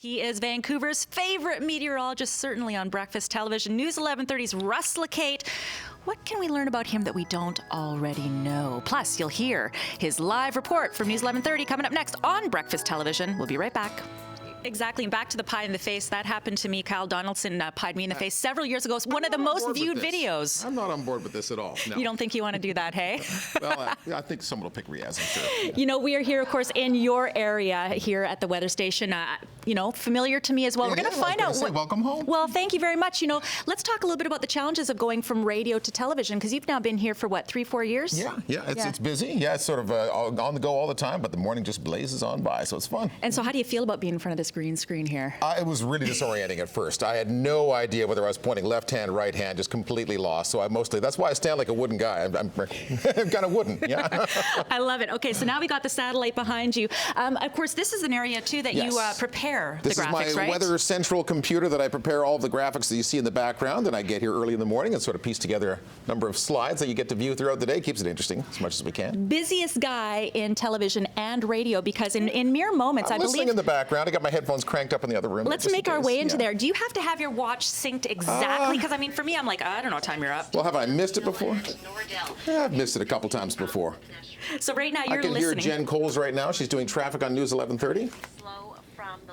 He is Vancouver's favorite meteorologist, certainly on breakfast television. News 1130's Russ Lacate. What can we learn about him that we don't already know? Plus, you'll hear his live report from News 1130 coming up next on breakfast television. We'll be right back. Exactly, and back to the pie in the face. That happened to me. Kyle Donaldson pied me in the face several years ago. It's one of the most viewed videos. I'm not on board with this at all. No. You don't think you want to do that, hey? Well, I think someone will pick Riaz, I'm sure. Yeah. You know, we are here, of course, in your area here at the weather station. You know, familiar to me as well. Yeah, We're going to find out. Welcome home. Well, thank you very much. You know, let's talk a little bit about the challenges of going from radio to television, because you've now been here for what, 3-4 years? Yeah, it's busy. Yeah, it's sort of on the go all the time, but the morning just blazes on by, so it's fun. And so, how do you feel about being in front of this green screen here? It was really disorienting at first. I had no idea whether I was pointing left hand, right hand, just completely lost. So that's why I stand like a wooden guy. I'm kind of wooden, yeah. I love it. Okay, so now we got the satellite behind you. Of course, this is an area, too, that you prepare the graphics, right? This is my weather central computer that I prepare all of the graphics that you see in the background, and I get here early in the morning and sort of piece together a number of slides that you get to view throughout the day. Keeps it interesting as much as we can. Busiest guy in television and radio, because in mere moments, I'm I believe... listening in the background. I got my headphones cranked up in the other room. Let's make our way into there. Do you have to have your watch synced exactly? Because, I mean, for me, I'm like, I don't know what time you're up. Well, have I missed it before? Yeah, I've missed it a couple times before. So right now, you're listening. I can hear Jen Coles right now. She's doing traffic on News 1130.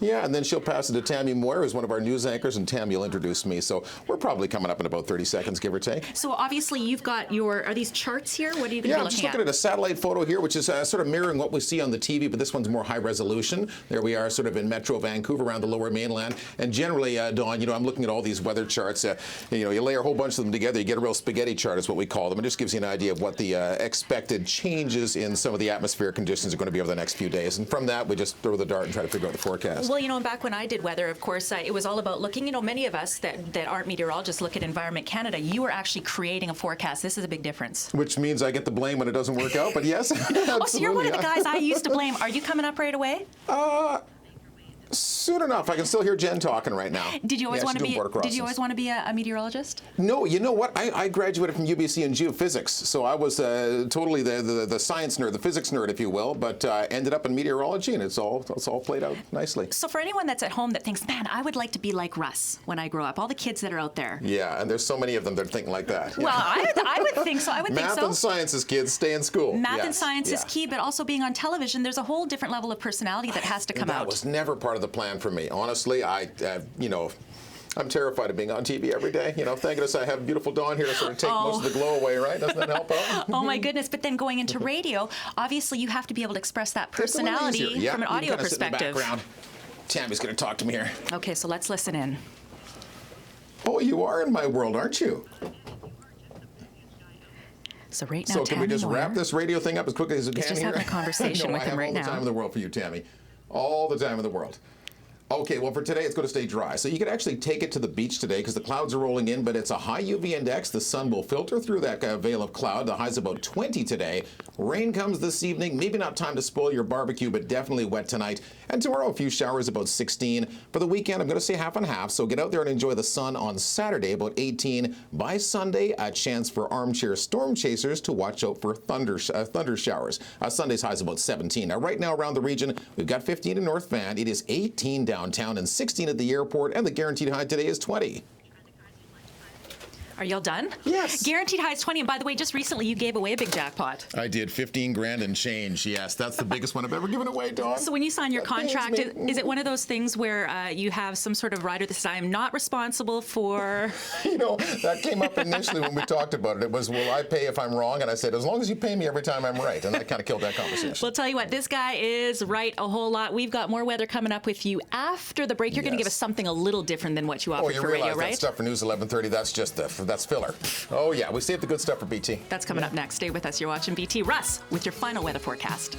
Yeah, and then she'll pass it to Tammy Moyer, who's one of our news anchors, and Tammy will introduce me. So we're probably coming up in about 30 seconds, give or take. So obviously you've got are these charts here? What are you going to be looking at? Yeah, I'm just looking at a satellite photo here, which is sort of mirroring what we see on the TV, but this one's more high resolution. There we are sort of in Metro Vancouver, around the Lower Mainland. And generally, Dawn, you know, I'm looking at all these weather charts. You know, you layer a whole bunch of them together, you get a real spaghetti chart is what we call them. It just gives you an idea of what the expected changes in some of the atmospheric conditions are going to be over the next few days. And from that, we just throw the dart and try to figure out the forecast. Well, you know, back when I did weather, of course, it was all about looking, you know, many of us that aren't meteorologists look at Environment Canada. You are actually creating a forecast. This is a big difference. Which means I get the blame when it doesn't work out, but yes. Oh, so you're one of the guys I used to blame. Are you coming up right away? Soon enough. I can still hear Jen talking right now. Did you always want to be? Did you always want to be a meteorologist? No. You know what? I graduated from UBC in geophysics, so I was totally the science nerd, the physics nerd, if you will. But ended up in meteorology, and it's all played out nicely. So for anyone that's at home that thinks, man, I would like to be like Russ when I grow up, all the kids that are out there. Yeah, and there's so many of them that are thinking like that. Well, I would think so. I would think so. Math and sciences, kids, stay in school. Math and science is key, but also being on television, there's a whole different level of personality that has to come out. That was never part of the plan for me. Honestly, you know, I'm terrified of being on TV every day. You know, thank goodness I have beautiful Dawn here to sort of take most of the glow away, right? Doesn't that help out? Oh my goodness! But then going into radio, obviously you have to be able to express that personality from an audio perspective. Sit in the background. Tammy's going to talk to me here. Okay, so let's listen in. Oh, you are in my world, aren't you? So right now, so can we just wrap this radio thing up as quickly as we can here? Just having a conversation with him right now. I have all the time in the world for you, Tammy. All the time in the world. Okay, well, for today, it's going to stay dry. So you could actually take it to the beach today because the clouds are rolling in, but it's a high UV index. The sun will filter through that veil of cloud. The high's about 20 today. Rain comes this evening. Maybe not time to spoil your barbecue, but definitely wet tonight. And tomorrow, a few showers, about 16. For the weekend, I'm going to say half and half. So get out there and enjoy the sun on Saturday, about 18. By Sunday, a chance for armchair storm chasers to watch out for thunder showers. Sunday's high's about 17. Now, right now around the region, we've got 15 in North Van. It is 18 downtown and 16 at the airport, and the guaranteed high today is 20. Are y'all done? Yes. Guaranteed high is 20. And by the way, just recently you gave away a big jackpot. I did. 15 grand and change. Yes, that's the biggest one I've ever given away, Dawn. So when you sign your contract, is it one of those things where you have some sort of rider that says, I am not responsible for... You know, that came up initially when we talked about it. It was, will I pay if I'm wrong? And I said, as long as you pay me every time I'm right. And that kind of killed that conversation. Well, I'll tell you what, this guy is right a whole lot. We've got more weather coming up with you after the break. You're going to give us something a little different than what you offered for radio, right? That stuff for News 1130, that's just that's filler. Oh, yeah, we saved the good stuff for BT. That's coming up next. Stay with us. You're watching BT. Russ with your final weather forecast.